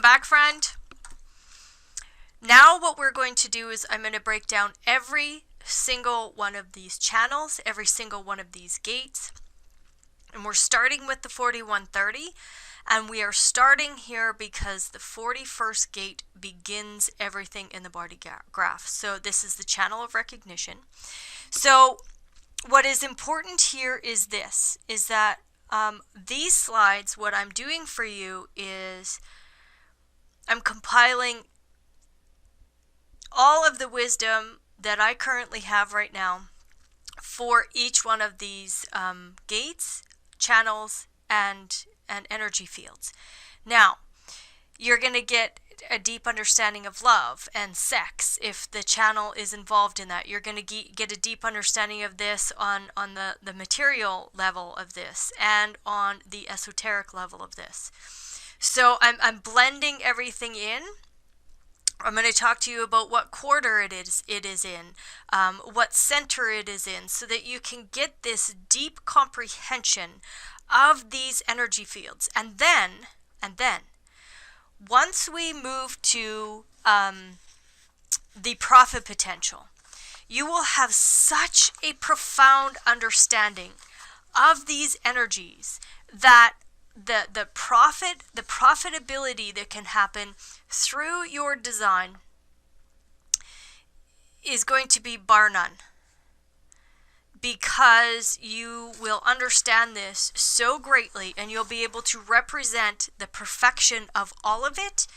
back, friend. Now what we're going to do is I'm going to break down every single one of these channels, every single one of these gates. And we're starting with the 4130. And we are starting here because the 41st gate begins everything in the body graph. So this is the channel of recognition. So what is important here is this, is that these slides, what I'm doing for you is I'm compiling all of the wisdom that I currently have right now for each one of these gates, channels, and energy fields. Now, you're going to get a deep understanding of love and sex if the channel is involved in that. You're going to get a deep understanding of this on the material level of this and on the esoteric level of this. So I'm blending everything in. I'm going to talk to you about what quarter it is in, what center it is in, so that you can get this deep comprehension of these energy fields. And then, once we move to the profit potential, you will have such a profound understanding of these energies that the profitability that can happen through your design is going to be bar none, because you will understand this so greatly and you'll be able to represent the perfection of all of it,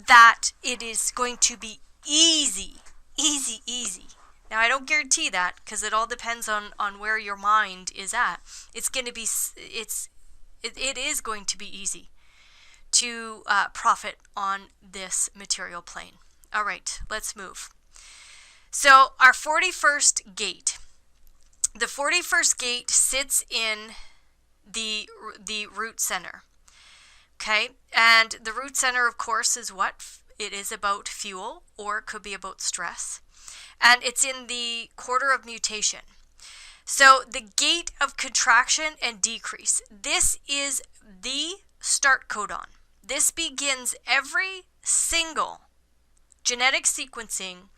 that it is going to be easy. Now, I don't guarantee that, because it all depends on where your mind is at. It is going to be easy to profit on this material plane. All right, let's move. So our 41st gate. The 41st gate sits in the root center. Okay, and the root center, of course, is what? It is about fuel, or it could be about stress. And it's in the quarter of mutation. So the gate of contraction and decrease. This is the start codon. This begins every single genetic sequencing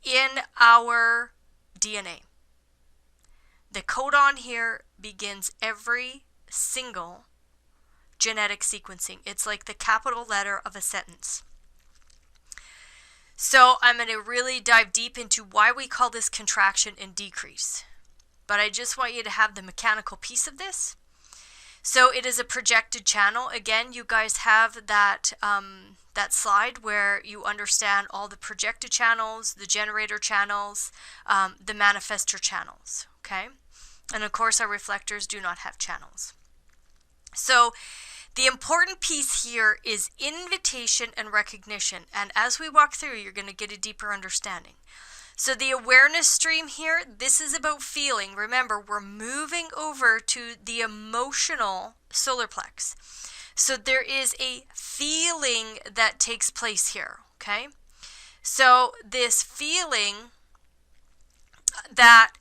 in our DNA. The codon here begins every single genetic sequencing. It's like the capital letter of a sentence. So I'm going to really dive deep into why we call this contraction and decrease. But I just want you to have the mechanical piece of this. So it is a projected channel. Again, you guys have that slide where you understand all the projected channels, the generator channels, the manifestor channels. Okay? And of course, our reflectors do not have channels. So the important piece here is invitation and recognition. And as we walk through, you're going to get a deeper understanding. So the awareness stream here, this is about feeling. Remember, we're moving over to the emotional solar plex. So there is a feeling that takes place here, okay? So this feeling that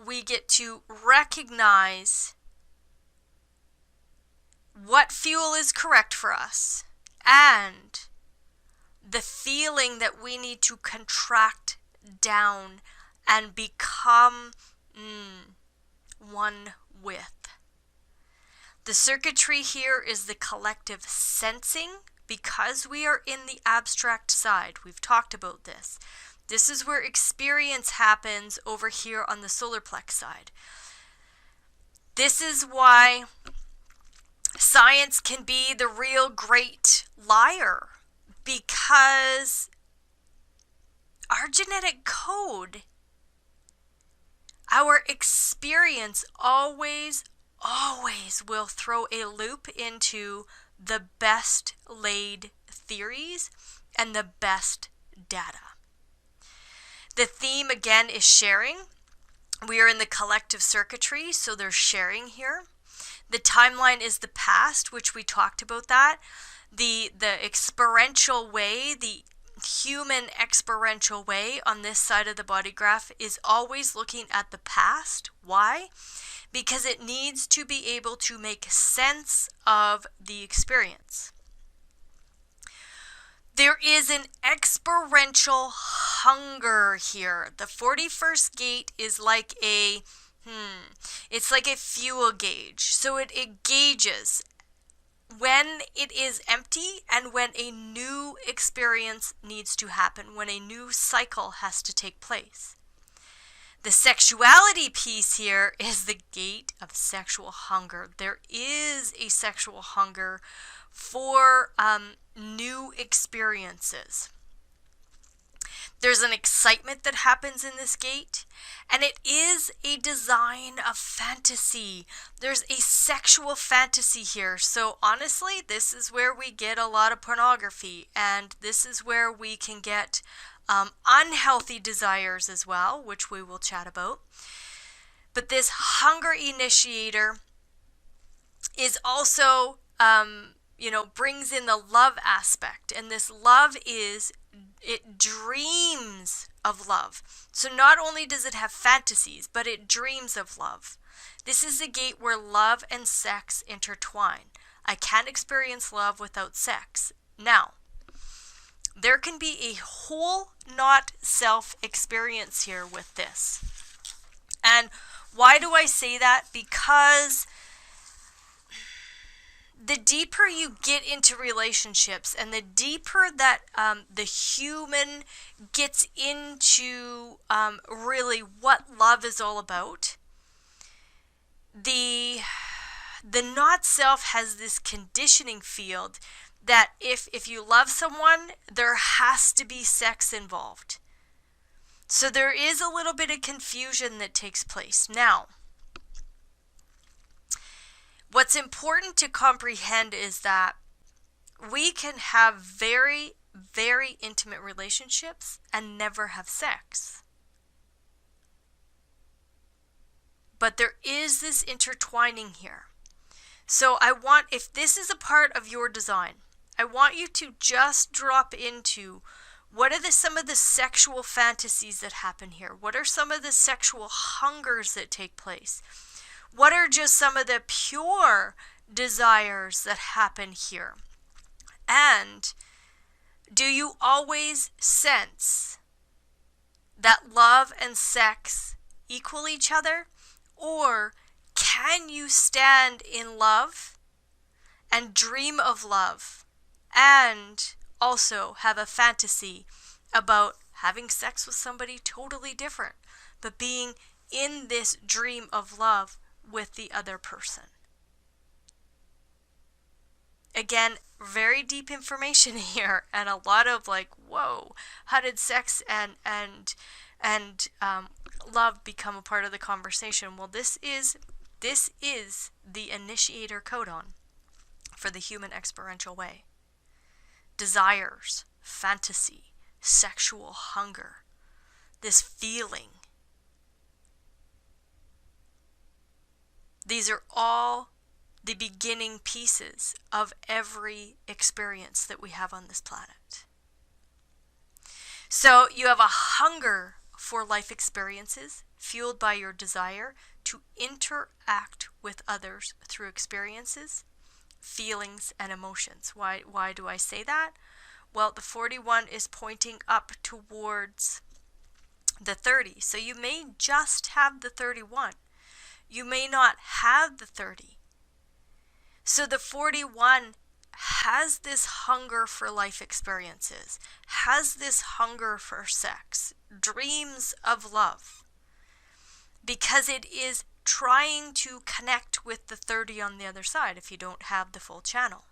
we get to recognize what fuel is correct for us, and the feeling that we need to contract down and become one with. The circuitry here is the collective sensing, because we are in the abstract side. We've talked about this. This is where experience happens over here on the solar plex side. This is why science can be the real great liar, because our genetic code, our experience always will throw a loop into the best laid theories and the best data. The theme again is sharing. We are in the collective circuitry, so there's sharing here. The timeline is the past, which we talked about that. The experiential way, the human experiential way on this side of the body graph is always looking at the past. Why? Because it needs to be able to make sense of the experience. There is an experiential hunger here. The 41st gate is like it's like a fuel gauge. So it gauges when it is empty and when a new experience needs to happen, when a new cycle has to take place. The sexuality piece here is the gate of sexual hunger. There is a sexual hunger for new experiences. There's an excitement that happens in this gate, and it is a design of fantasy. There's a sexual fantasy here. So honestly, this is where we get a lot of pornography, and this is where we can get unhealthy desires as well, which we will chat about. But this hunger initiator is also, brings in the love aspect. And this love it dreams of love. So not only does it have fantasies, but it dreams of love. This is a gate where love and sex intertwine. I can't experience love without sex. Now, there can be a whole not self experience here with this. And why do I say that? Because the deeper you get into relationships and the deeper that the human gets into really what love is all about, the not self has this conditioning field that if you love someone, there has to be sex involved. So there is a little bit of confusion that takes place. Now, what's important to comprehend is that we can have very, very intimate relationships and never have sex. But there is this intertwining here. So if this is a part of your design, I want you to just drop into what are some of the sexual fantasies that happen here? What are some of the sexual hungers that take place? What are just some of the pure desires that happen here? And do you always sense that love and sex equal each other? Or can you stand in love and dream of love and also have a fantasy about having sex with somebody totally different, but being in this dream of love with the other person? Again, very deep information here, and a lot of whoa, how did sex and love become a part of the conversation? Well, this is the initiator codon for the human experiential way. Desires, fantasy, sexual hunger, this feeling. These are all the beginning pieces of every experience that we have on this planet. So you have a hunger for life experiences fueled by your desire to interact with others through experiences, feelings, and emotions. Why do I say that? Well, the 41 is pointing up towards the 30. So you may just have the 31. You may not have the 30. So the 41 has this hunger for life experiences, has this hunger for sex, dreams of love, because it is trying to connect with the 30 on the other side if you don't have the full channel.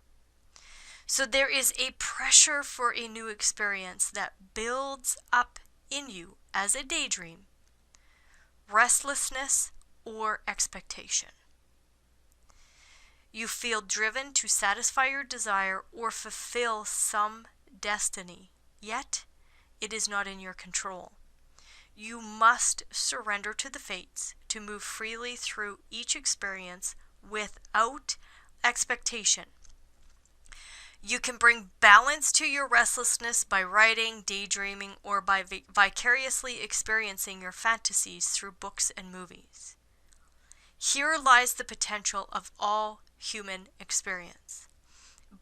So there is a pressure for a new experience that builds up in you as a daydream, restlessness, or expectation. You feel driven to satisfy your desire or fulfill some destiny, yet it is not in your control. You must surrender to the fates to move freely through each experience without expectation. You can bring balance to your restlessness by writing, daydreaming, or by vicariously experiencing your fantasies through books and movies. Here lies the potential of all human experience.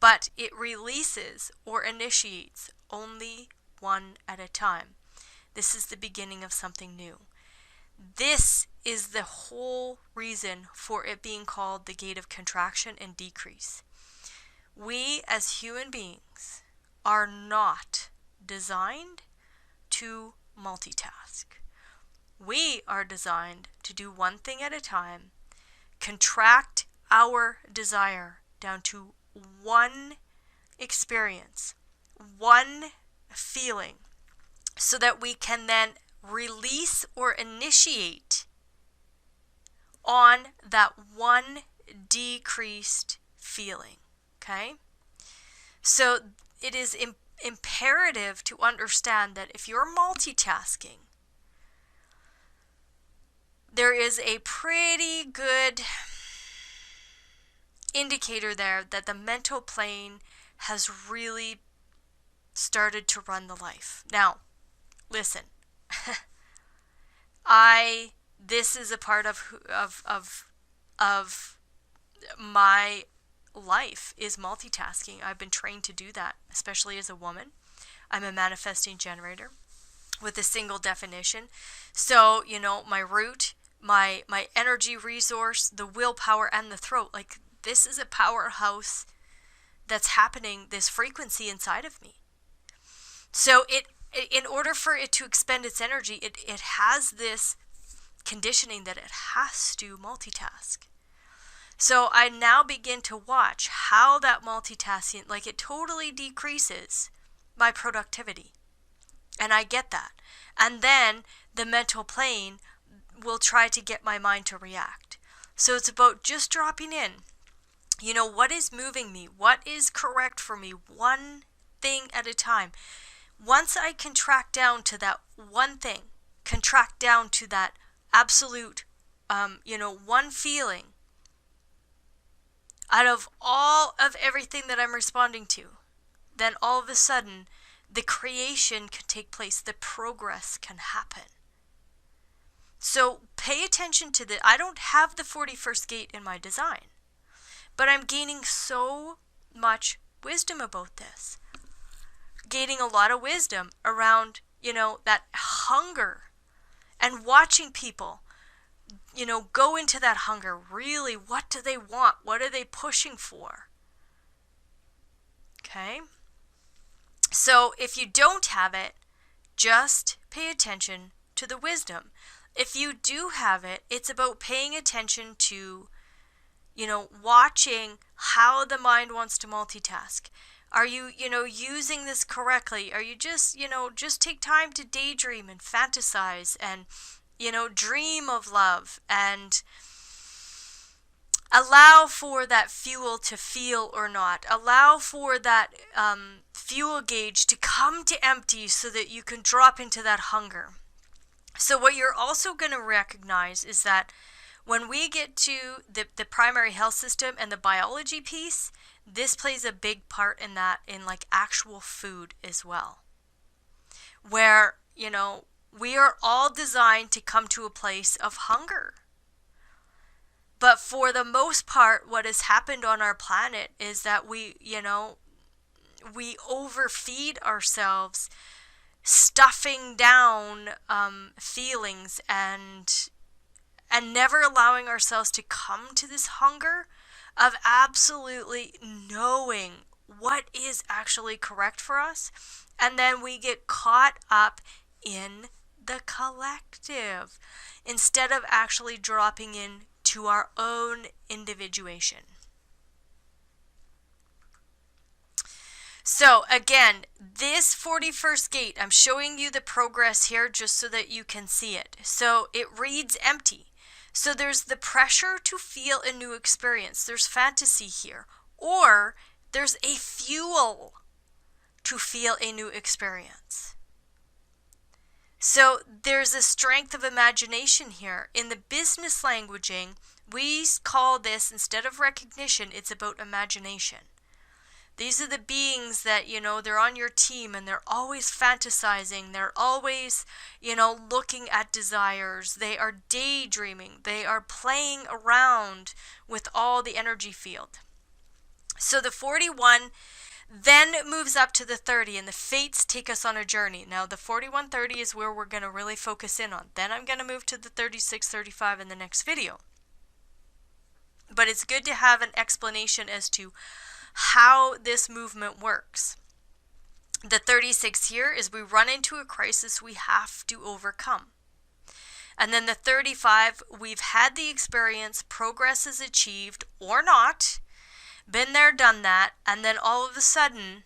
but it releases or initiates only one at a time. This is the beginning of something new. This is the whole reason for it being called the gate of contraction and decrease. We as human beings are not designed to multitask. We are designed to do one thing at a time, contract our desire down to one experience, one feeling, so that we can then release or initiate on that one decreased feeling. Okay? So it is imperative to understand that if you're multitasking, there is a pretty good indicator there that the mental plane has really started to run the life. Now, listen, this is a part of my life is multitasking. I've been trained to do that, especially as a woman. I'm a manifesting generator with a single definition. So, my root, my energy resource, the willpower, and the throat, like this is a powerhouse that's happening, this frequency inside of me. So in order for it to expend its energy, it has this conditioning that it has to multitask. So I now begin to watch how that multitasking, like it totally decreases my productivity. And I get that. And then the mental plane will try to get my mind to react. So it's about just dropping in. What is moving me? What is correct for me? One thing at a time. Once I contract down to that one thing, contract down to that absolute, one feeling, out of all of everything that I'm responding to, then all of a sudden, the creation can take place, the progress can happen. So pay attention to I don't have the 41st gate in my design, but I'm gaining so much wisdom about this. Gaining a lot of wisdom around, that hunger, and watching people, go into that hunger. Really, what do they want? What are they pushing for? Okay? So if you don't have it, just pay attention to the wisdom. If you do have it, it's about paying attention to, watching how the mind wants to multitask. Are you, using this correctly? Are you just take time to daydream and fantasize and, dream of love and allow for that fuel to feel or not. Allow for that fuel gauge to come to empty so that you can drop into that hunger. So what you're also going to recognize is that when we get to the primary health system and the biology piece, this plays a big part in that, in like actual food as well. Where, we are all designed to come to a place of hunger. But for the most part, what has happened on our planet is that we overfeed ourselves, stuffing down feelings and never allowing ourselves to come to this hunger of absolutely knowing what is actually correct for us. And then we get caught up in the collective instead of actually dropping in to our own individuation. So again, this 41st gate, I'm showing you the progress here just so that you can see it. So it reads empty. So there's the pressure to feel a new experience. There's fantasy here. Or there's a fuel to feel a new experience. So there's a strength of imagination here. In the business languaging, we call this, instead of recognition, it's about imagination. These are the beings that, they're on your team and they're always fantasizing. They're always, looking at desires. They are daydreaming. They are playing around with all the energy field. So the 41 then moves up to the 30, and the fates take us on a journey. Now the 41-30 is where we're going to really focus in on. Then I'm going to move to the 36-35 in the next video. But it's good to have an explanation as to how this movement works. The 36 here is we run into a crisis we have to overcome. And then the 35, we've had the experience, progress is achieved or not, been there, done that, and then all of a sudden,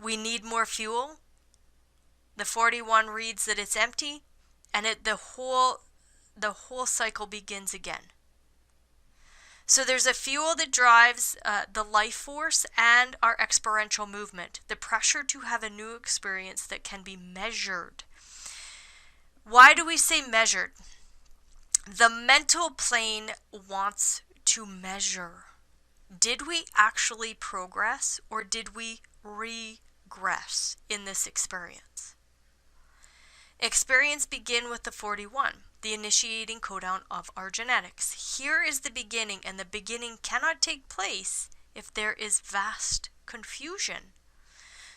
we need more fuel. The 41 reads that it's empty, and the whole cycle begins again. So there's a fuel that drives the life force and our experiential movement, the pressure to have a new experience that can be measured. Why do we say measured? The mental plane wants to measure. Did we actually progress, or did we regress in this experience? Experience begin with the 41, the initiating codon of our genetics. Here is the beginning, and the beginning cannot take place if there is vast confusion.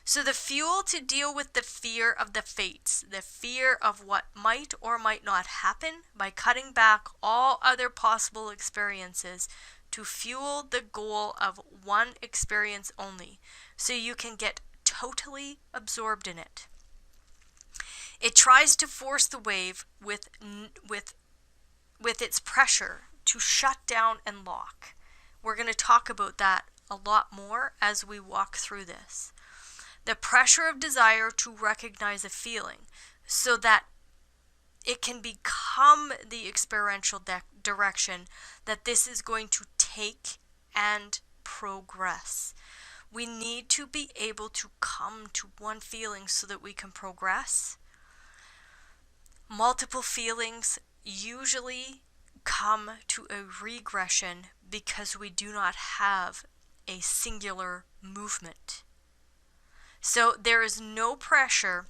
So the fuel to deal with the fear of the fates, the fear of what might or might not happen, by cutting back all other possible experiences to fuel the goal of one experience only, so you can get totally absorbed in it. It tries to force the wave with its pressure to shut down and lock. We're going to talk about that a lot more as we walk through this. The pressure of desire to recognize a feeling so that it can become the experiential direction that this is going to take and progress. We need to be able to come to one feeling so that we can progress. Multiple feelings usually come to a regression because we do not have a singular movement. So there is no pressure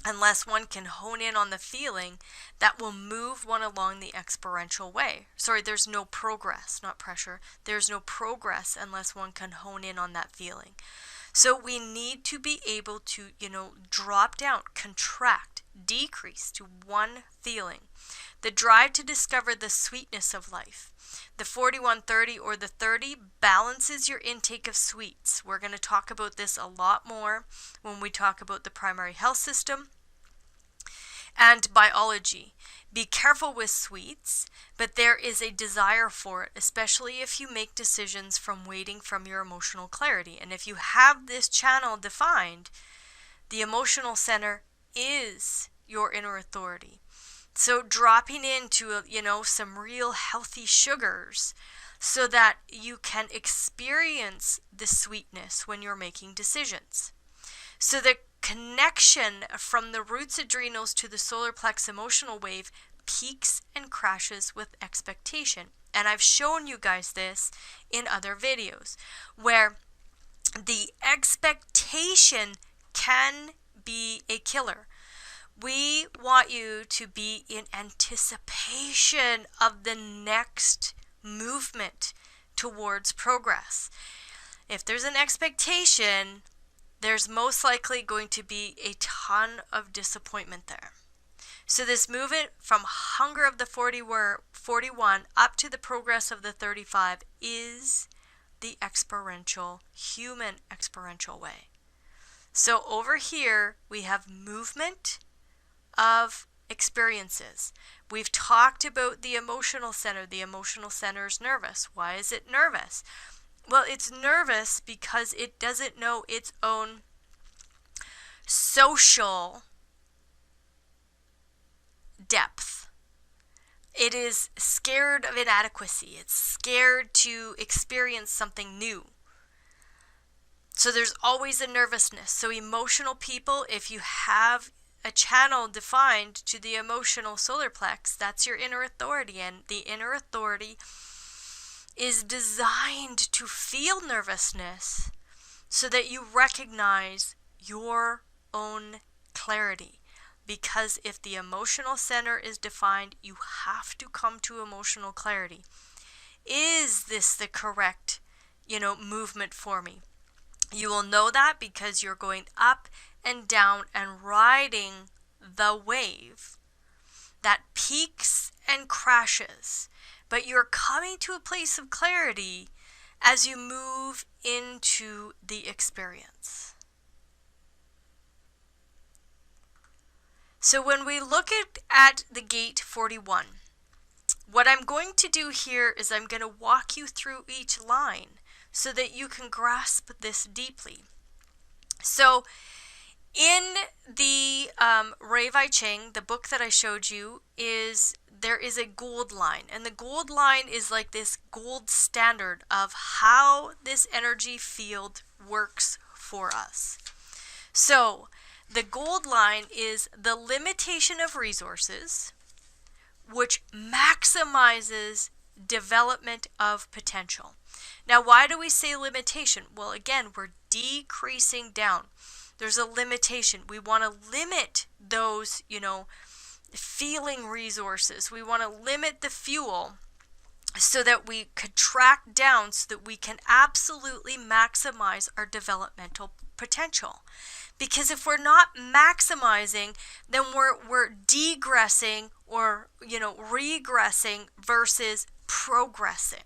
unless one can hone in on the feeling that will move one along the experiential way. Sorry, there's no progress, not pressure. There's no progress unless one can hone in on that feeling. So we need to be able to, drop down, contract, decrease to one feeling. The drive to discover the sweetness of life. The 41-30 or the 30 balances your intake of sweets. We're going to talk about this a lot more when we talk about the primary health system and biology. Be careful with sweets, but there is a desire for it, especially if you make decisions from waiting from your emotional clarity. And if you have this channel defined, the emotional center is your inner authority. So dropping into, some real healthy sugars so that you can experience the sweetness when you're making decisions. So the connection from the roots adrenals to the solar plex emotional wave peaks and crashes with expectation. And I've shown you guys this in other videos where the expectation can be a killer. We want you to be in anticipation of the next movement towards progress. If there's an expectation, there's most likely going to be a ton of disappointment there. So this movement from hunger of the 41 up to the progress of the 35 is the experiential, human experiential way. So over here, we have movement of experiences. We've talked about the emotional center. The emotional center is nervous. Why is it nervous? Well, it's nervous because it doesn't know its own social depth. It is scared of inadequacy. It's scared to experience something new. So there's always a nervousness. So emotional people, if you have a channel defined to the emotional solar plex, that's your inner authority, and the inner authority is designed to feel nervousness so that you recognize your own clarity. Because if the emotional center is defined, you have to come to emotional clarity. Is this the correct movement for me. You will know that because you're going up and down and riding the wave that peaks and crashes, but you're coming to a place of clarity as you move into the experience. So when we look at the gate 41, what I'm going to do here is I'm going to walk you through each line so that you can grasp this deeply. So in the Rei Ching, the book that I showed you, there is a gold line. And the gold line is like this gold standard of how this energy field works for us. So the gold line is the limitation of resources, which maximizes development of potential. Now, why do we say limitation? Well, again, we're decreasing down. There's a limitation. We want to limit those, feeling resources. We want to limit the fuel so that we contract down so that we can absolutely maximize our developmental potential. Because if we're not maximizing, then we're degressing or, regressing versus progressing.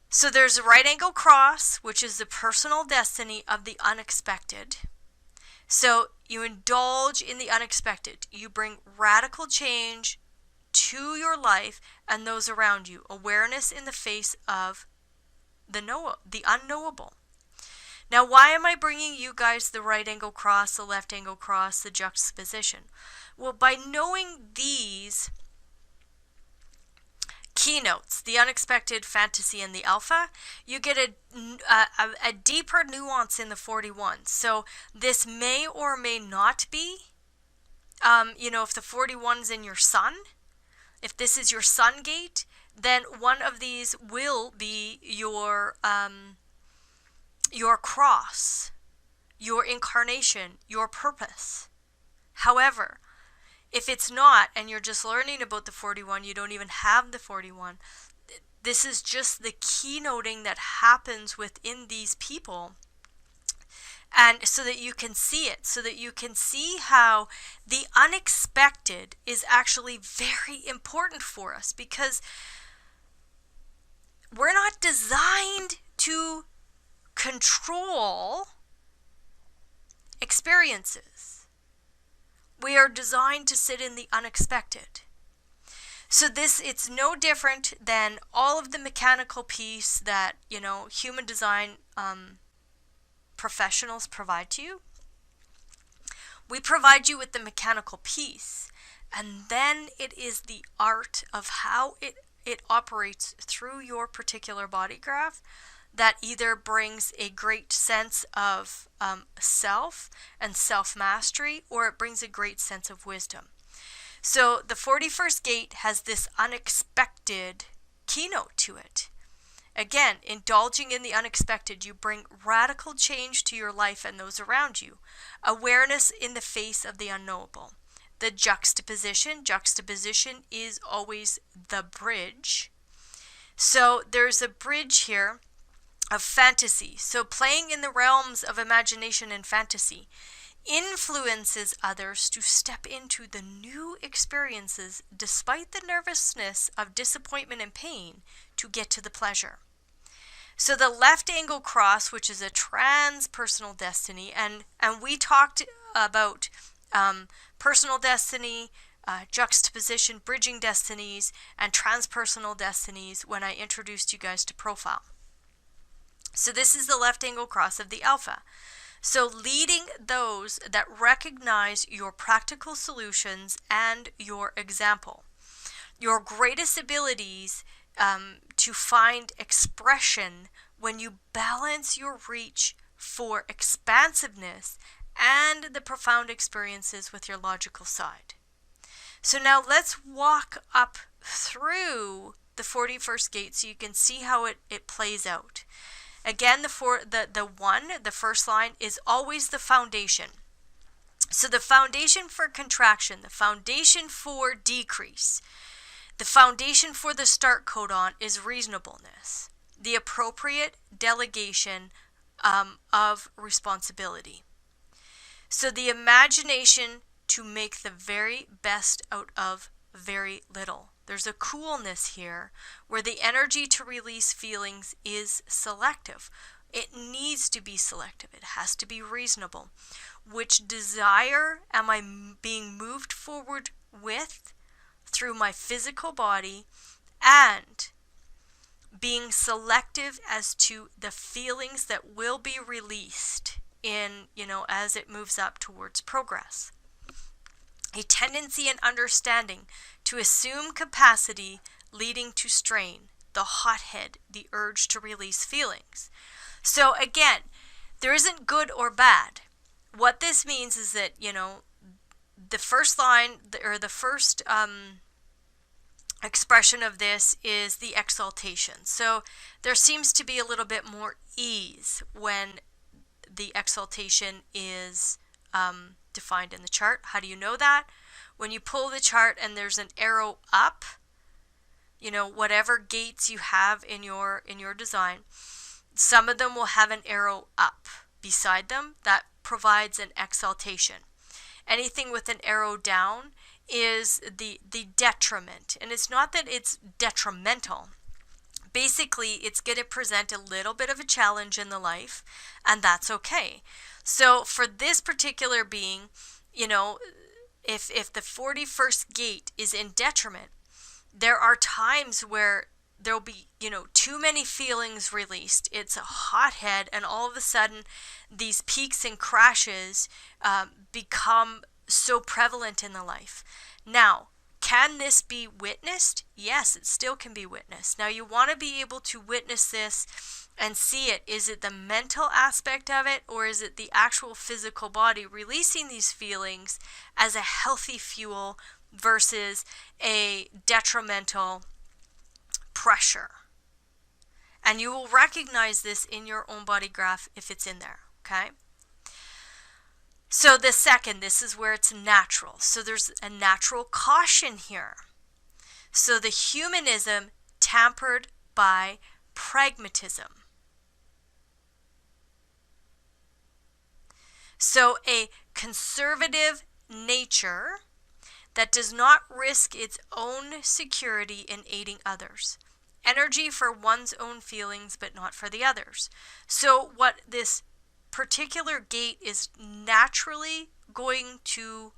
So there's a right angle cross, which is the personal destiny of the unexpected. So you indulge in the unexpected. You bring radical change to your life and those around you. Awareness in the face of the unknowable. Now, why am I bringing you guys the right angle cross, the left angle cross, the juxtaposition? Well, by knowing these keynotes, the unexpected, fantasy, and the alpha, you get a deeper nuance in the 41. So this may or may not be, if the 41's in your sun, if this is your sun gate, then one of these will be your cross, your incarnation, your purpose. However, if it's not, and you're just learning about the 41, you don't even have the 41, this is just the keynoting that happens within these people. And so that you can see it, so that you can see how the unexpected is actually very important for us, because we're not designed to control experiences. We are designed to sit in the unexpected. So it's no different than all of the mechanical piece that, human design professionals provide to you. We provide you with the mechanical piece, and then it is the art of how it operates through your particular body graph that either brings a great sense of self and self-mastery, or it brings a great sense of wisdom. So the 41st gate has this unexpected keynote to it. Again, indulging in the unexpected, you bring radical change to your life and those around you. Awareness in the face of the unknowable. The juxtaposition is always the bridge. So there's a bridge here of fantasy. So playing in the realms of imagination and fantasy influences others to step into the new experiences despite the nervousness of disappointment and pain to get to the pleasure. So the left angle cross, which is a transpersonal destiny, and we talked about personal destiny, juxtaposition, bridging destinies, and transpersonal destinies when I introduced you guys to profile. So this is the left angle cross of the alpha. So leading those that recognize your practical solutions and your example. Your greatest abilities to find expression when you balance your reach for expansiveness and the profound experiences with your logical side. So now let's walk up through the 41st gate so you can see how it plays out. Again, the first line is always the foundation. So the foundation for contraction, the foundation for decrease, the foundation for the start codon is reasonableness. the appropriate delegation of responsibility. So the imagination to make the very best out of very little. There's a coolness here where the energy to release feelings is selective. It needs to be selective. It has to be reasonable. Which desire am I being moved forward with through my physical body, and being selective as to the feelings that will be released in, as it moves up towards progress. A tendency and understanding to assume capacity leading to strain, the hothead, the urge to release feelings. So again, there isn't good or bad. What this means is that, the first line, or the first expression of this is the exaltation. So there seems to be a little bit more ease when the exaltation is defined in the chart. How do you know that? When you pull the chart and there's an arrow up, whatever gates you have in your design, some of them will have an arrow up beside them that provides an exaltation. Anything with an arrow down is the detriment. And it's not that it's detrimental. Basically, it's going to present a little bit of a challenge in the life, and that's okay. So for this particular being, if the 41st gate is in detriment, there are times where there'll be, too many feelings released. It's a hothead, and all of a sudden, these peaks and crashes become so prevalent in the life. Now, can this be witnessed? Yes, it still can be witnessed. Now, you want to be able to witness this and see it. Is it the mental aspect of it, or is it the actual physical body releasing these feelings as a healthy fuel versus a detrimental pressure? And you will recognize this in your own body graph if it's in there, okay? So the second, this is where it's natural. So there's a natural caution here. So the humanism tampered by pragmatism. So a conservative nature that does not risk its own security in aiding others. Energy for one's own feelings, but not for the others. So what this particular gate is naturally going to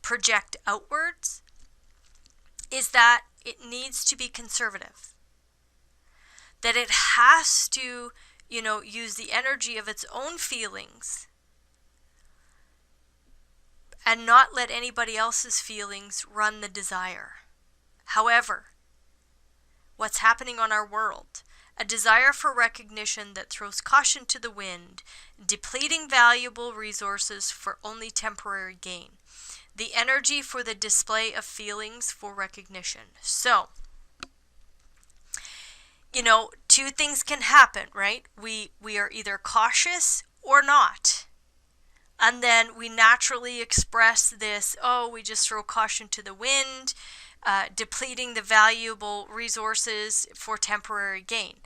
project outwards is that it needs to be conservative. That it has to, use the energy of its own feelings and not let anybody else's feelings run the desire. However, what's happening on our world? A desire for recognition that throws caution to the wind, depleting valuable resources for only temporary gain. The energy for the display of feelings for recognition. So, two things can happen, right? We are either cautious or not. And then we naturally express this, we just throw caution to the wind, depleting the valuable resources for temporary gain.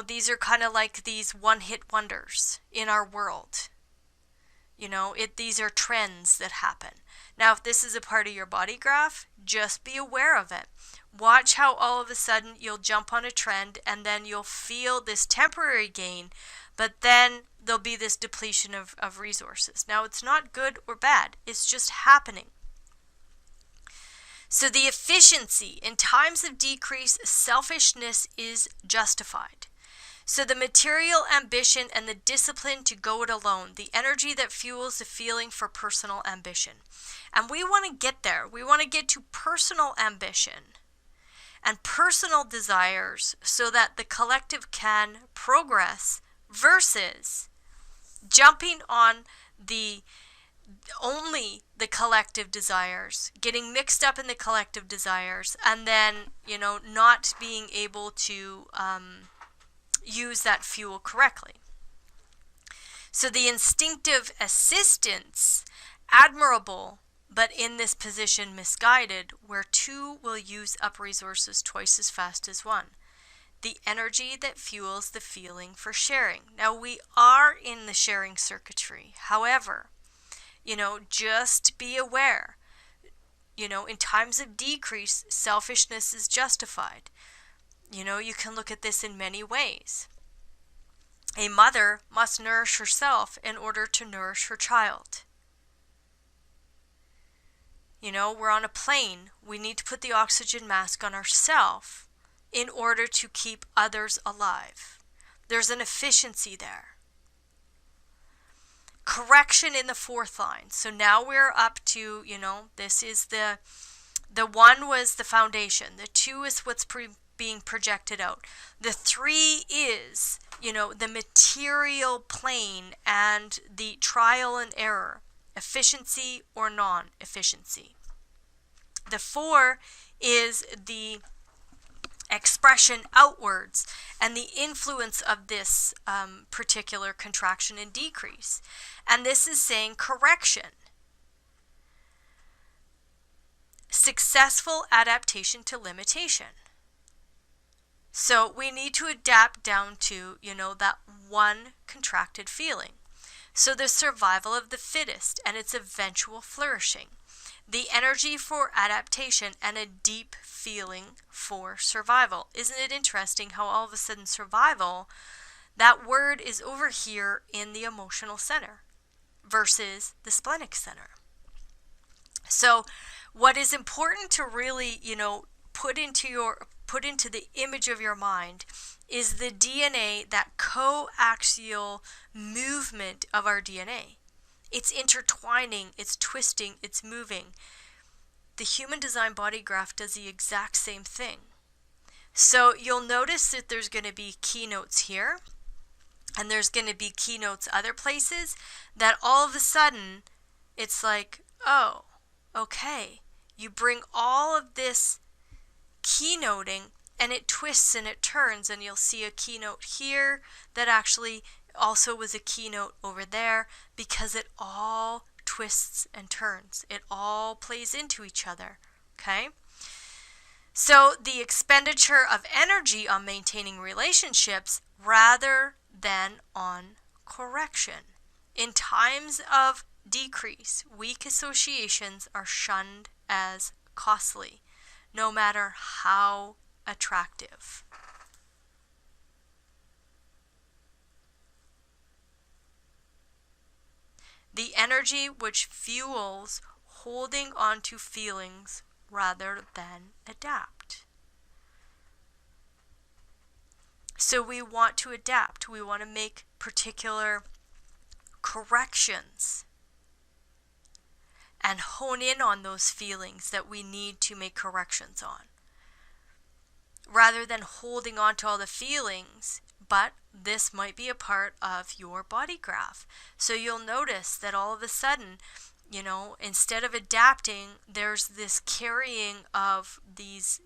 These are kind of like these one-hit wonders in our world. These are trends that happen. Now, if this is a part of your body graph, just be aware of it. Watch how all of a sudden you'll jump on a trend and then you'll feel this temporary gain, but then there'll be this depletion of resources. Now, it's not good or bad. It's just happening. So the efficiency in times of decrease, selfishness is justified. So the material ambition and the discipline to go it alone, the energy that fuels the feeling for personal ambition. And we want to get there. We want to get to personal ambition and personal desires so that the collective can progress versus jumping on only the collective desires, getting mixed up in the collective desires, and then, not being able to use that fuel correctly. So the instinctive assistance, admirable, but in this position misguided, where two will use up resources twice as fast as one. The energy that fuels the feeling for sharing. Now, we are in the sharing circuitry. However, just be aware, in times of decrease, selfishness is justified. You can look at this in many ways. A mother must nourish herself in order to nourish her child. We're on a plane. We need to put the oxygen mask on ourselves in order to keep others alive. There's an efficiency there. Correction in the fourth line. So now we're up to, this is the one was the foundation. The two is what's being projected out. The three is, the material plane and the trial and error. Efficiency or non-efficiency. The four is the expression outwards and the influence of this particular contraction and decrease. And this is saying correction. Successful adaptation to limitation. So we need to adapt down to, that one contracted feeling. So the survival of the fittest and its eventual flourishing. The energy for adaptation and a deep feeling for survival. Isn't it interesting how all of a sudden survival, that word is over here in the emotional center versus the splenic center. So what is important to really, put into the image of your mind is the DNA, that coaxial movement of our DNA. It's intertwining, it's twisting, it's moving. The human design body graph does the exact same thing. So you'll notice that there's going to be keynotes here, and there's going to be keynotes other places, that all of a sudden, it's like, oh, okay. You bring all of this keynoting, and it twists and it turns, and you'll see a keynote here that actually also was a keynote over there, because it all twists and turns. It all plays into each other, okay? So the expenditure of energy on maintaining relationships rather than on correction. In times of decrease, weak associations are shunned as costly, no matter how attractive. The energy which fuels holding on to feelings rather than adapt. So we want to adapt. We want to make particular corrections and hone in on those feelings that we need to make corrections on, rather than holding on to all the feelings. But this might be a part of your body graph. So you'll notice that all of a sudden, instead of adapting, there's this carrying of these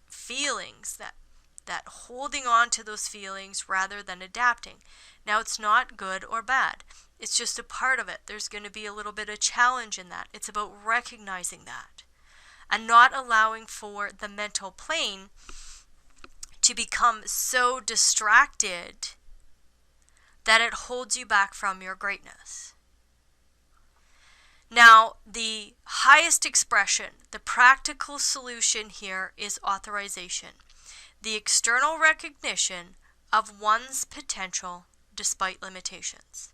feelings, that holding on to those feelings rather than adapting. Now, it's not good or bad. It's just a part of it. There's going to be a little bit of challenge in that. It's about recognizing that and not allowing for the mental plane to become so distracted that it holds you back from your greatness. Now, the highest expression, the practical solution here is authorization. The external recognition of one's potential despite limitations.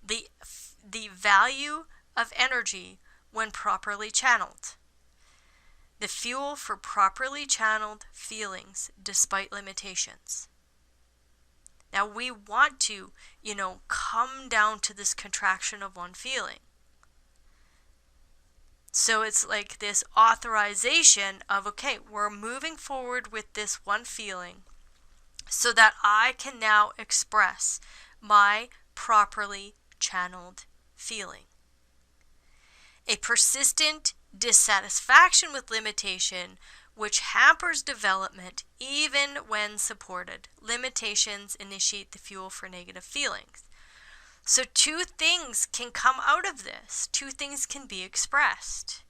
The value of energy when properly channeled. The fuel for properly channeled feelings despite limitations. Now we want to, come down to this contraction of one feeling. So it's like this authorization of, okay, we're moving forward with this one feeling so that I can now express my properly channeled feeling. A persistent dissatisfaction with limitation which hampers development even when supported. Limitations initiate the fuel for negative feelings. So two things can come out of this. Two things can be expressed.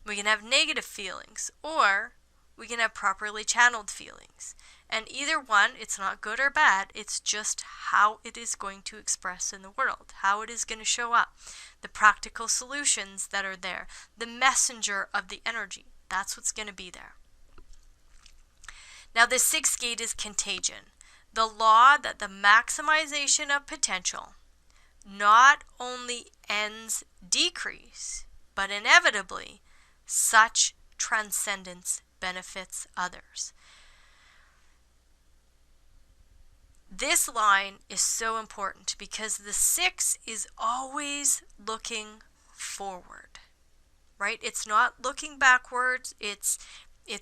We can have negative feelings, or we can have properly channeled feelings. And either one, it's not good or bad, it's just how it is going to express in the world, how it is going to show up, the practical solutions that are there, the messenger of the energy, that's what's going to be there. Now the sixth gate is contagion, the law that the maximization of potential not only ends decrease, but inevitably such transcendence benefits others. This line is so important because the 6 is always looking forward, right? It's not looking backwards. It's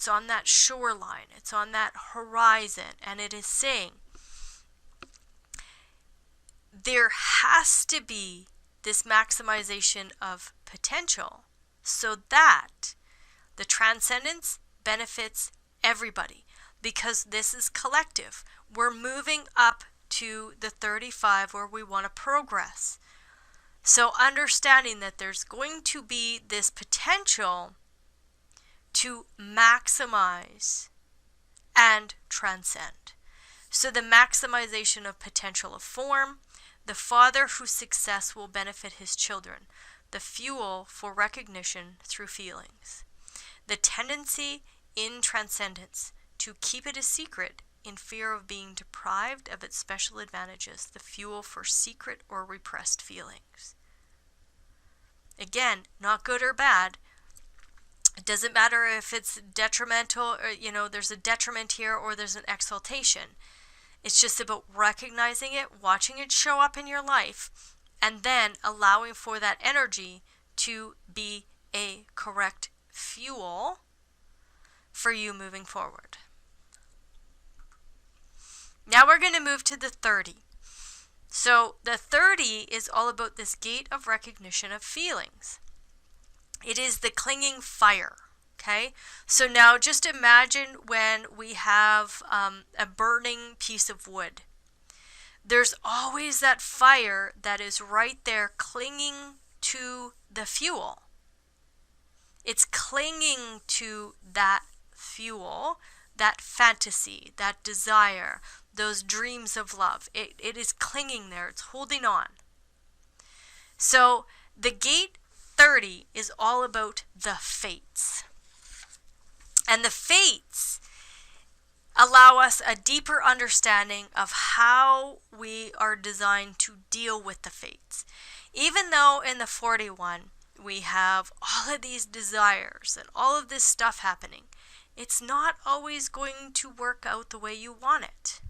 on that shoreline. It's on that horizon, and it is saying there has to be this maximization of potential so that the transcendence benefits everybody, because this is collective. We're moving up to the 35 where we want to progress. So understanding that there's going to be this potential to maximize and transcend. So the maximization of potential of form, the father whose success will benefit his children, the fuel for recognition through feelings, the tendency in transcendence to keep it a secret in fear of being deprived of its special advantages, the fuel for secret or repressed feelings. Again, not good or bad. It doesn't matter if it's detrimental, or, there's a detriment here or there's an exaltation. It's just about recognizing it, watching it show up in your life, and then allowing for that energy to be a correct fuel for you moving forward. Now we're going to move to the 30. So the 30 is all about this gate of recognition of feelings. It is the clinging fire, okay? So now just imagine when we have a burning piece of wood. There's always that fire that is right there clinging to the fuel. It's clinging to that fuel, that fantasy, that desire, those dreams of love. It is clinging there. It's holding on. So the gate 30 is all about the fates. And the fates allow us a deeper understanding of how we are designed to deal with the fates. Even though in the 41 we have all of these desires and all of this stuff happening, it's not always going to work out the way you want it.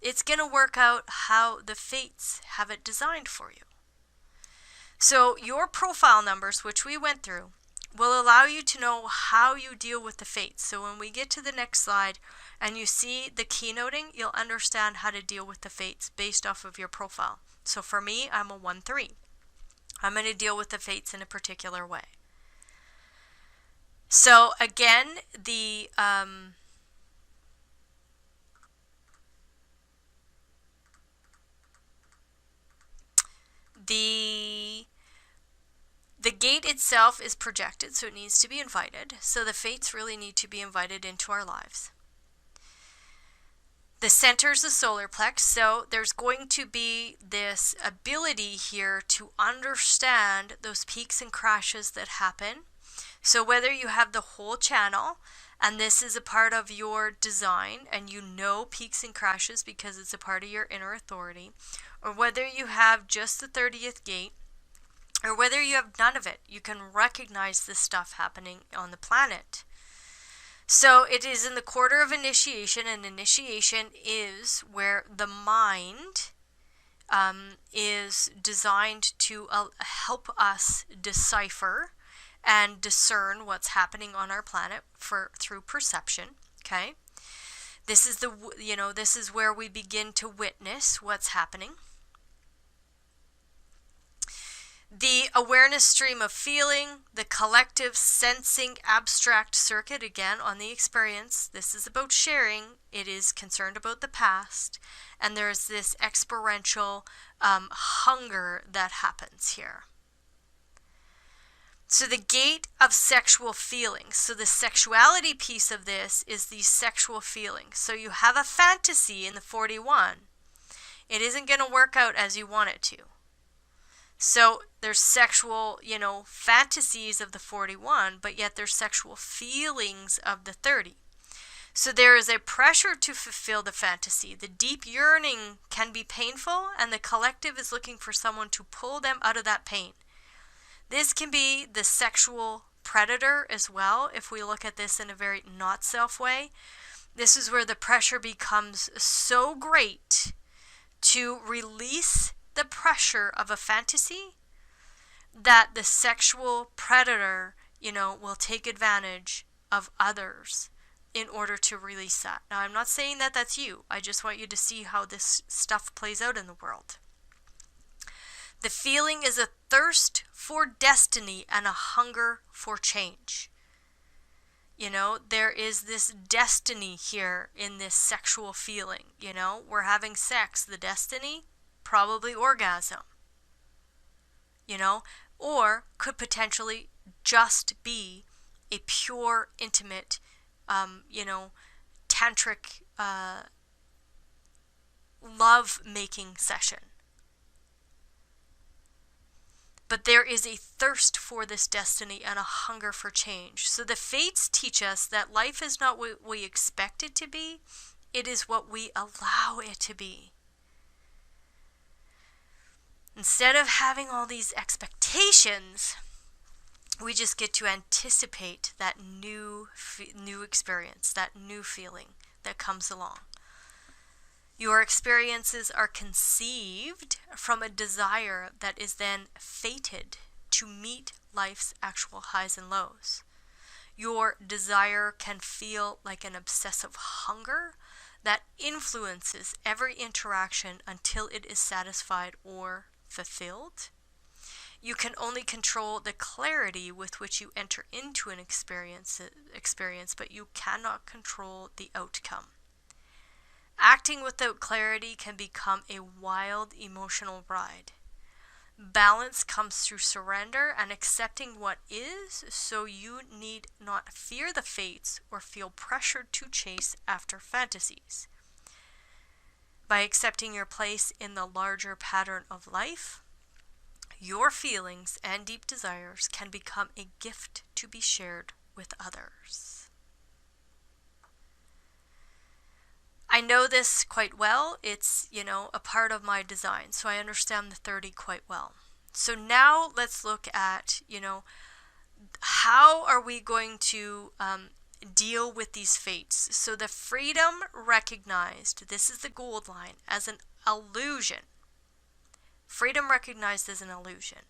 It's going to work out how the fates have it designed for you. So your profile numbers, which we went through, will allow you to know how you deal with the fates. So when we get to the next slide and you see the keynoting, you'll understand how to deal with the fates based off of your profile. So for me, I'm a 1-3. I'm going to deal with the fates in a particular way. So again, the gate itself is projected, so it needs to be invited. So the fates really need to be invited into our lives. The center is the solar plex, so there's going to be this ability here to understand those peaks and crashes that happen. So whether you have the whole channel, and this is a part of your design, and you know peaks and crashes because it's a part of your inner authority, or whether you have just the 30th gate, or whether you have none of it, you can recognize this stuff happening on the planet. So it is in the quarter of initiation, and initiation is where the mind is designed to help us decipher and discern what's happening on our planet through perception. Okay, this is this is where we begin to witness what's happening. The awareness stream of feeling, the collective sensing abstract circuit, again on the experience. This is about sharing. It is concerned about the past. And there's this experiential hunger that happens here. So the gate of sexual feelings. So the sexuality piece of this is the sexual feelings. So you have a fantasy in the 41. It isn't going to work out as you want it to. So there's sexual, fantasies of the 41, but yet there's sexual feelings of the 30. So there is a pressure to fulfill the fantasy. The deep yearning can be painful, and the collective is looking for someone to pull them out of that pain. This can be the sexual predator as well, if we look at this in a very not-self way. This is where the pressure becomes so great to release the pressure of a fantasy that the sexual predator, will take advantage of others in order to release that. Now, I'm not saying that that's you. I just want you to see how this stuff plays out in the world. The feeling is a thirst for destiny and a hunger for change. There is this destiny here in this sexual feeling. We're having sex. The destiny, probably orgasm. Or could potentially just be a pure, intimate, tantric love-making session. But there is a thirst for this destiny and a hunger for change. So the fates teach us that life is not what we expect it to be. It is what we allow it to be. Instead of having all these expectations, we just get to anticipate that new experience, that new feeling that comes along. Your experiences are conceived from a desire that is then fated to meet life's actual highs and lows. Your desire can feel like an obsessive hunger that influences every interaction until it is satisfied or fulfilled. You can only control the clarity with which you enter into an experience, but you cannot control the outcome. Acting without clarity can become a wild emotional ride. Balance comes through surrender and accepting what is, so you need not fear the fates or feel pressured to chase after fantasies. By accepting your place in the larger pattern of life, your feelings and deep desires can become a gift to be shared with others. I know this quite well. It's, a part of my design, so I understand the 30 quite well. So now let's look at, how are we going to deal with these fates? So the freedom recognized, this is the gold line, as an illusion. Freedom recognized as an illusion,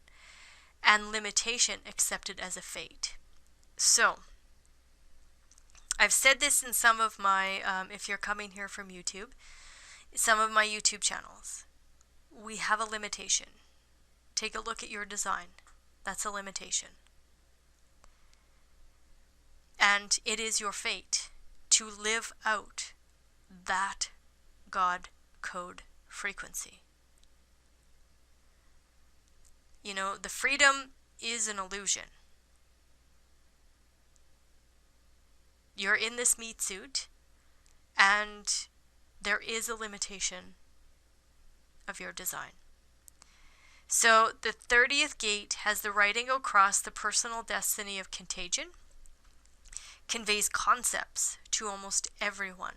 and limitation accepted as a fate. So, I've said this in some of my, if you're coming here from YouTube, some of my YouTube channels. We have a limitation. Take a look at your design. That's a limitation. And it is your fate to live out that God code frequency. The freedom is an illusion. You're in this meat suit, and there is a limitation of your design. So the 30th gate has the writing across the personal destiny of Contagion, conveys concepts to almost everyone,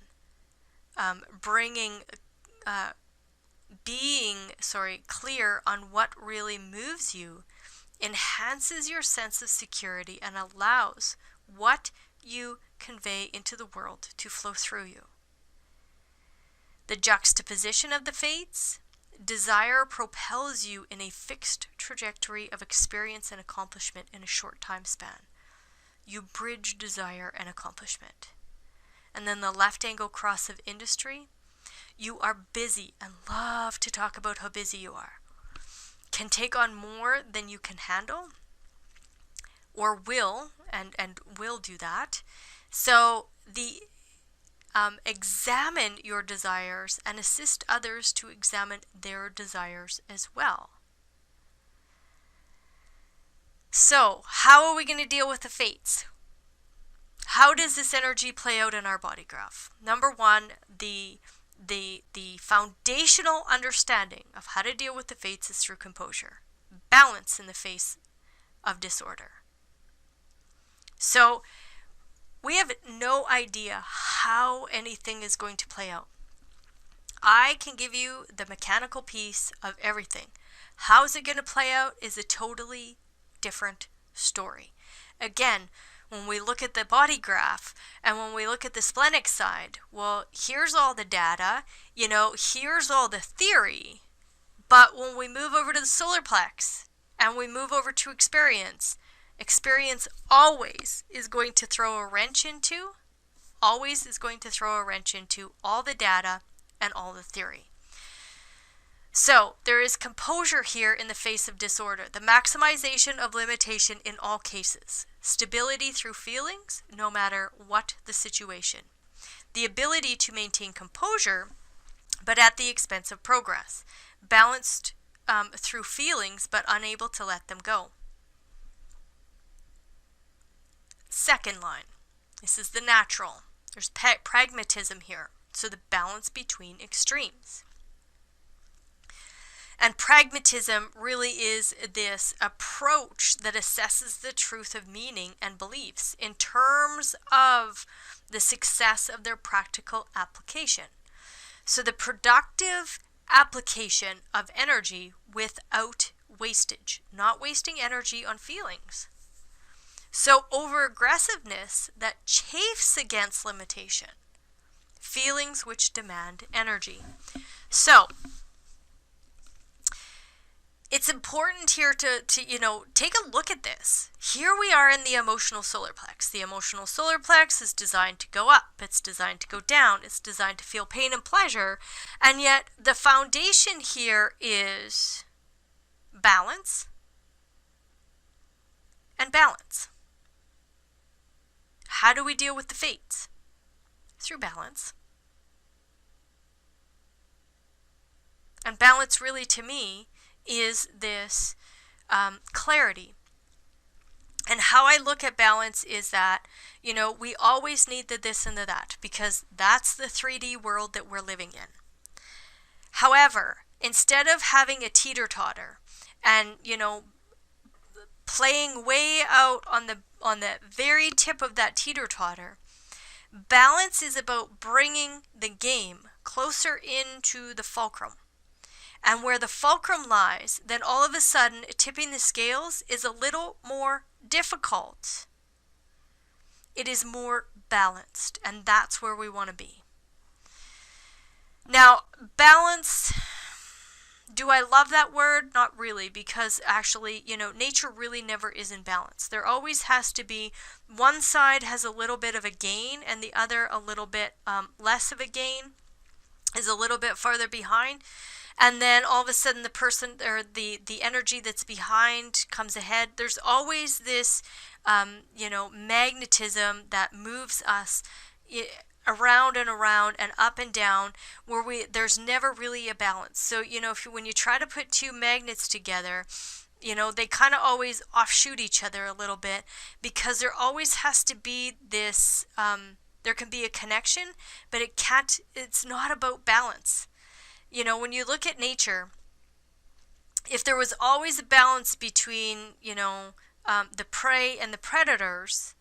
being clear on what really moves you, enhances your sense of security and allows what you convey into the world to flow through you. The juxtaposition of the fates, desire propels you in a fixed trajectory of experience and accomplishment in a short time span. You bridge desire and accomplishment. And then the left angle cross of industry, you are busy and love to talk about how busy you are. can take on more than you can handle, or will, and will do that. So examine your desires and assist others to examine their desires as well. So, how are we going to deal with the fates? How does this energy play out in our body graph? Number one, the foundational understanding of how to deal with the fates is through composure. Balance in the face of disorder. So, we have no idea how anything is going to play out. I can give you the mechanical piece of everything. How is it going to play out is a totally different story. Again, when we look at the body graph and when we look at the splenic side, well, here's all the data, here's all the theory, but when we move over to the solar plex and we move over to experience always is going to throw a wrench into all the data and all the theory. So, there is composure here in the face of disorder, the maximization of limitation in all cases, stability through feelings, no matter what the situation, the ability to maintain composure, but at the expense of progress, balanced through feelings, but unable to let them go. Second line, this is the natural. There's pragmatism here, so the balance between extremes. And pragmatism really is this approach that assesses the truth of meaning and beliefs in terms of the success of their practical application. So the productive application of energy without wastage, not wasting energy on feelings. So over-aggressiveness that chafes against limitation, feelings which demand energy. So it's important here to take a look at this. Here we are in the emotional solar plex. The emotional solar plex is designed to go up. It's designed to go down. It's designed to feel pain and pleasure. And yet the foundation here is balance and balance. How do we deal with the fates? Through balance. And balance really, to me, is this clarity. And how I look at balance is that, we always need the this and the that, because that's the 3D world that we're living in. However, instead of having a teeter-totter and, playing way out on the very tip of that teeter-totter, balance is about bringing the game closer into the fulcrum. And where the fulcrum lies, then all of a sudden, tipping the scales is a little more difficult. It is more balanced, and that's where we want to be. Now, balance, do I love that word? Not really, because actually, nature really never is in balance. There always has to be, one side has a little bit of a gain, and the other a little bit less of a gain, is a little bit farther behind. And then all of a sudden the person or the energy that's behind comes ahead. There's always this, magnetism that moves us around and around and up and down, where there's never really a balance. So, when you try to put two magnets together, they kind of always offshoot each other a little bit, because there always has to be this, there can be a connection, but it's not about balance. When you look at nature, if there was always a balance between, the prey and the predators,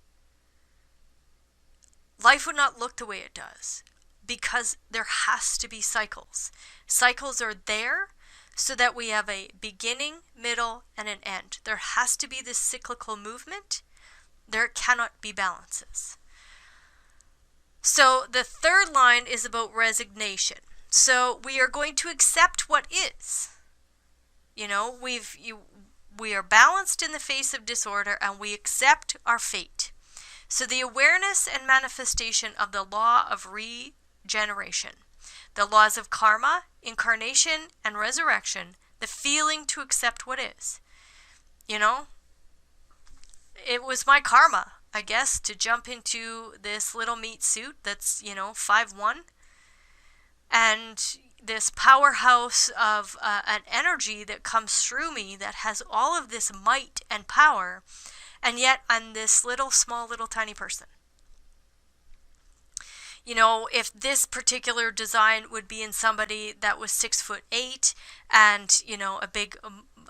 life would not look the way it does, because there has to be cycles. Cycles are there so that we have a beginning, middle, and an end. There has to be this cyclical movement. There cannot be balances. So the third line is about resignation. So we are going to accept what is. We are balanced in the face of disorder, and we accept our fate. So the awareness and manifestation of the law of regeneration, the laws of karma, incarnation, and resurrection, The feeling to accept what is. You know? It was my karma, I guess, to jump into this little meat suit that's, 5'1", and this powerhouse of an energy that comes through me that has all of this might and power, and yet I'm this small little tiny person. If this particular design would be in somebody that was 6'8" and,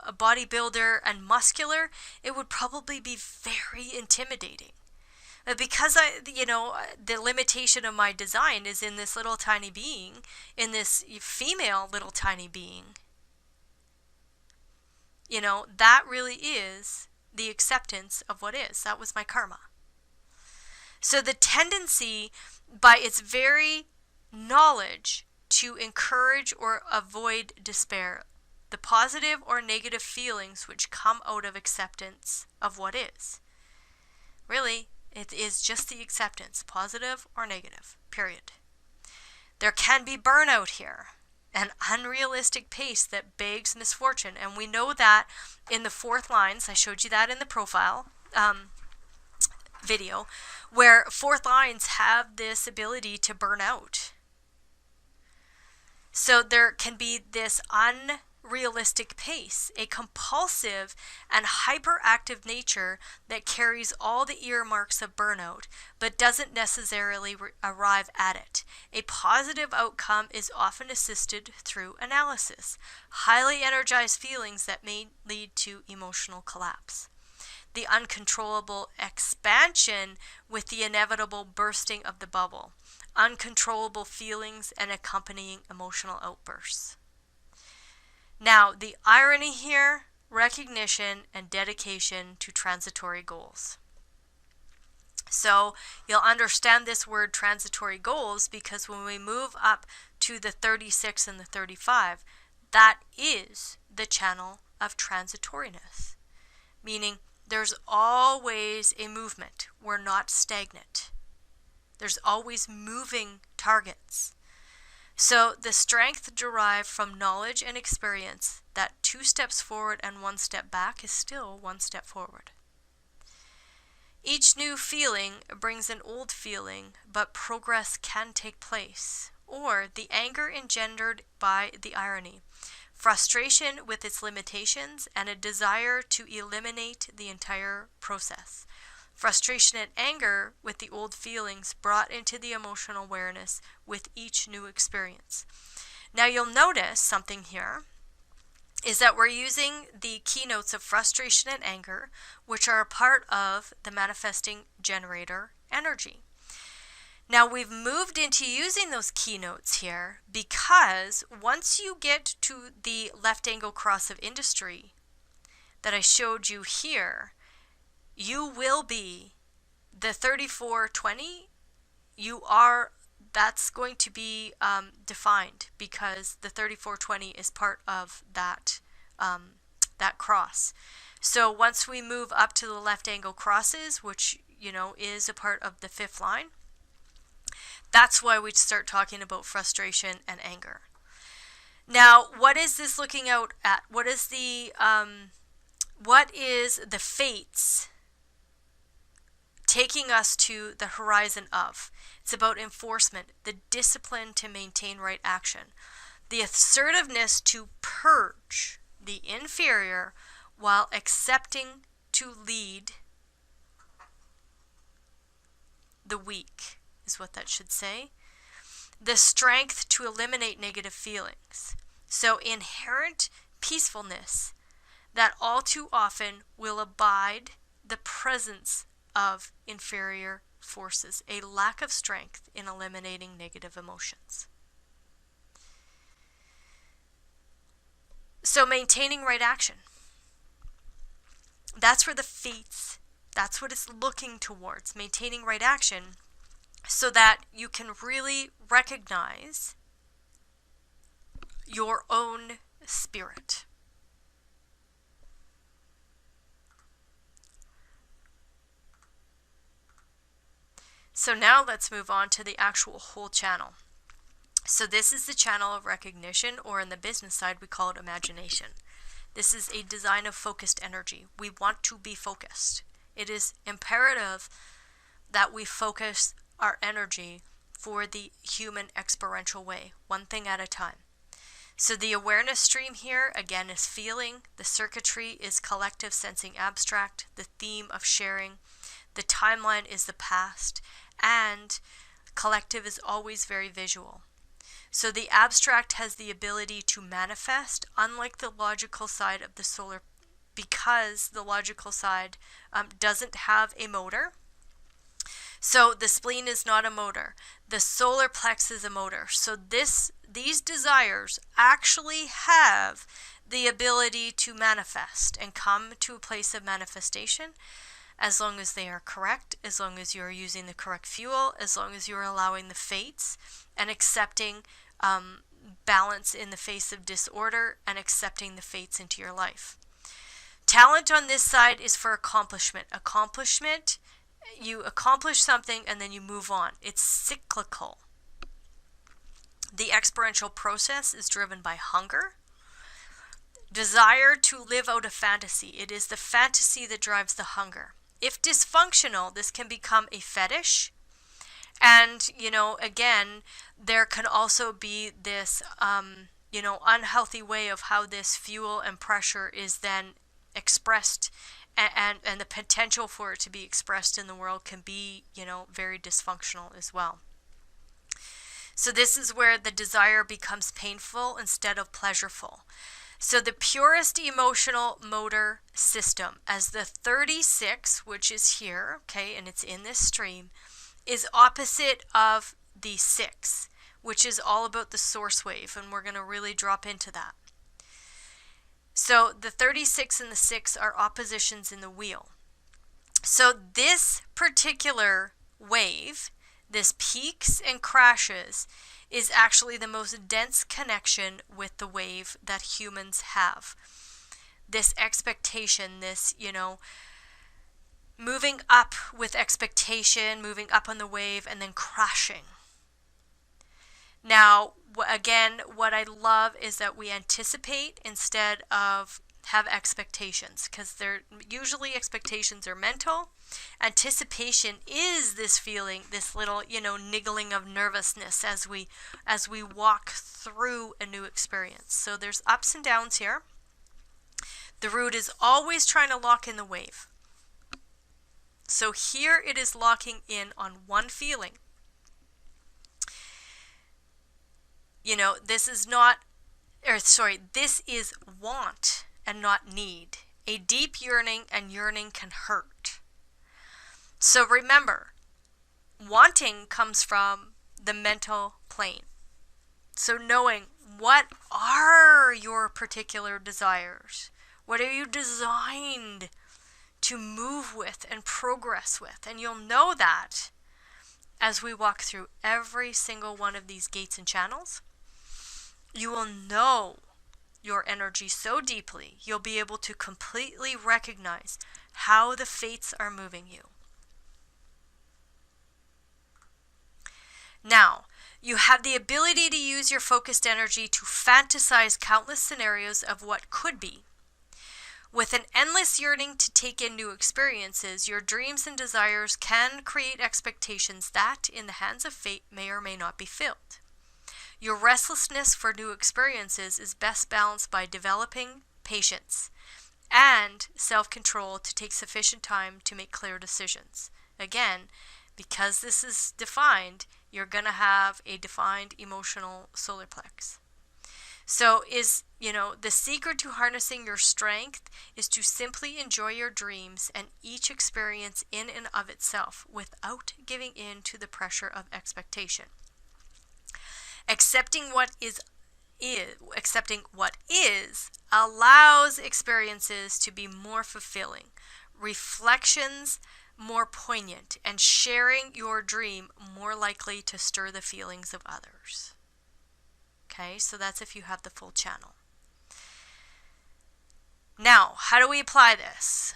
a bodybuilder and muscular, it would probably be very intimidating. Because the limitation of my design is in this little tiny being, in this female little tiny being, that really is the acceptance of what is. That was my karma. So the tendency, by its very knowledge, to encourage or avoid despair, the positive or negative feelings which come out of acceptance of what is. Really, it is just the acceptance, positive or negative, period. There can be burnout here, an unrealistic pace that begs misfortune, and we know that in the 4th lines. I showed you that in the profile video, where 4th lines have this ability to burn out. So there can be this unrealistic pace, a compulsive and hyperactive nature that carries all the earmarks of burnout, but doesn't necessarily arrive at it. A positive outcome is often assisted through analysis, highly energized feelings that may lead to emotional collapse. The uncontrollable expansion with the inevitable bursting of the bubble, uncontrollable feelings and accompanying emotional outbursts. Now, the irony here, recognition and dedication to transitory goals. So you'll understand this word transitory goals because when we move up to the 36 and the 35, that is the channel of transitoriness, meaning there's always a movement. We're not stagnant. There's always moving targets. So the strength derived from knowledge and experience, that 2 steps forward and 1 step back is still 1 step forward. Each new feeling brings an old feeling, but progress can take place. Or the anger engendered by the irony, frustration with its limitations, and a desire to eliminate the entire process. Frustration and anger with the old feelings brought into the emotional awareness with each new experience. Now you'll notice something here is that we're using the keynotes of frustration and anger, which are a part of the manifesting generator energy. Now we've moved into using those keynotes here because once you get to the left angle cross of industry that I showed you here, you will be the 3420. That's going to be defined because the 3420 is part of that cross. So once we move up to the left angle crosses, which is a part of the 5th line, that's why we start talking about frustration and anger. Now, what is this looking out at? What is the fates taking us to the horizon of? It's about enforcement, the discipline to maintain right action, the assertiveness to purge the inferior while accepting to lead the weak, is what that should say. The strength to eliminate negative feelings. So inherent peacefulness that all too often will abide the presence of inferior forces, a lack of strength in eliminating negative emotions. So maintaining right action. That's where the fates, that's what it's looking towards, maintaining right action, so that you can really recognize your own spirit. So now let's move on to the actual whole channel. So this is the channel of recognition, or in the business side, we call it imagination. This is a design of focused energy. We want to be focused. It is imperative that we focus our energy for the human experiential way, one thing at a time. So the awareness stream here, again, is feeling. The circuitry is collective sensing abstract. The theme of sharing. The timeline is the past. And collective is always very visual. So the abstract has the ability to manifest, unlike the logical side of the solar, because the logical side doesn't have a motor. So the spleen is not a motor. The solar plex is a motor. So these desires actually have the ability to manifest and come to a place of manifestation, as long as they are correct, as long as you're using the correct fuel, as long as you're allowing the fates and accepting balance in the face of disorder and accepting the fates into your life. Talent on this side is for accomplishment. Accomplishment, you accomplish something and then you move on. It's cyclical. The experiential process is driven by hunger. Desire to live out a fantasy. It is the fantasy that drives the hunger. If dysfunctional, this can become a fetish. And, again, there can also be this, unhealthy way of how this fuel and pressure is then expressed, and the potential for it to be expressed in the world can be, very dysfunctional as well. So this is where the desire becomes painful instead of pleasureful. So the purest emotional motor system, as the 36, which is here, okay, and it's in this stream, is opposite of the 6, which is all about the source wave, and we're going to really drop into that. So the 36 and the 6 are oppositions in the wheel. So this particular wave, this peaks and crashes, is actually the most dense connection with the wave that humans have. This expectation, this, moving up with expectation, moving up on the wave, and then crashing. Now, again, what I love is that we anticipate instead of have expectations, because they're usually expectations are mental. Anticipation is this feeling, this little, niggling of nervousness as we walk through a new experience. So there's ups and downs here. The root is always trying to lock in the wave. So here it is locking in on one feeling. This is want and not need. A deep yearning, and yearning can hurt. So remember, wanting comes from the mental plane. So knowing what are your particular desires, what are you designed to move with and progress with, and you'll know that as we walk through every single one of these gates and channels. You will know your energy so deeply, you'll be able to completely recognize how the fates are moving you. Now, you have the ability to use your focused energy to fantasize countless scenarios of what could be. With an endless yearning to take in new experiences, your dreams and desires can create expectations that, in the hands of fate, may or may not be filled. Your restlessness for new experiences is best balanced by developing patience and self-control to take sufficient time to make clear decisions. Again, because this is defined, you're going to have a defined emotional solar plex. So the secret to harnessing your strength is to simply enjoy your dreams and each experience in and of itself without giving in to the pressure of expectation. Accepting what is allows experiences to be more fulfilling, reflections more poignant, and sharing your dream more likely to stir the feelings of others. Okay, so that's if you have the full channel. Now, how do we apply this?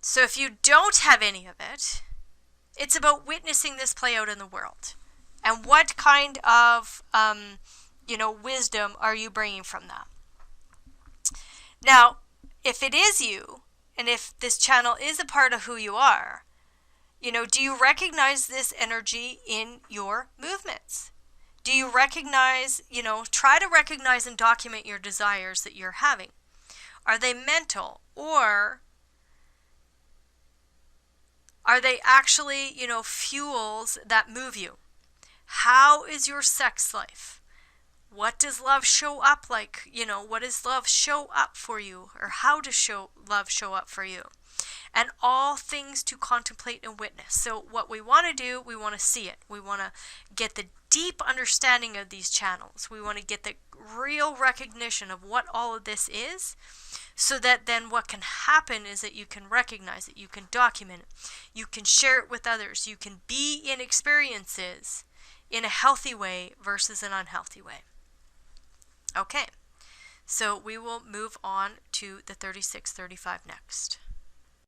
So if you don't have any of it, it's about witnessing this play out in the world. And what kind of, wisdom are you bringing from that? Now, if it is you, and if this channel is a part of who you are, do you recognize this energy in your movements? Do you recognize, try to recognize and document your desires that you're having? Are they mental, or are they actually, fuels that move you? How is your sex life? What does love show up like? What does love show up for you? Or how does love show up for you? And all things to contemplate and witness. So what we want to do, we want to see it. We want to get the deep understanding of these channels. We want to get the real recognition of what all of this is, so that then what can happen is that you can recognize it, you can document it, you can share it with others, you can be in experiences in a healthy way versus an unhealthy way. Okay, so we will move on to the 36-35 next.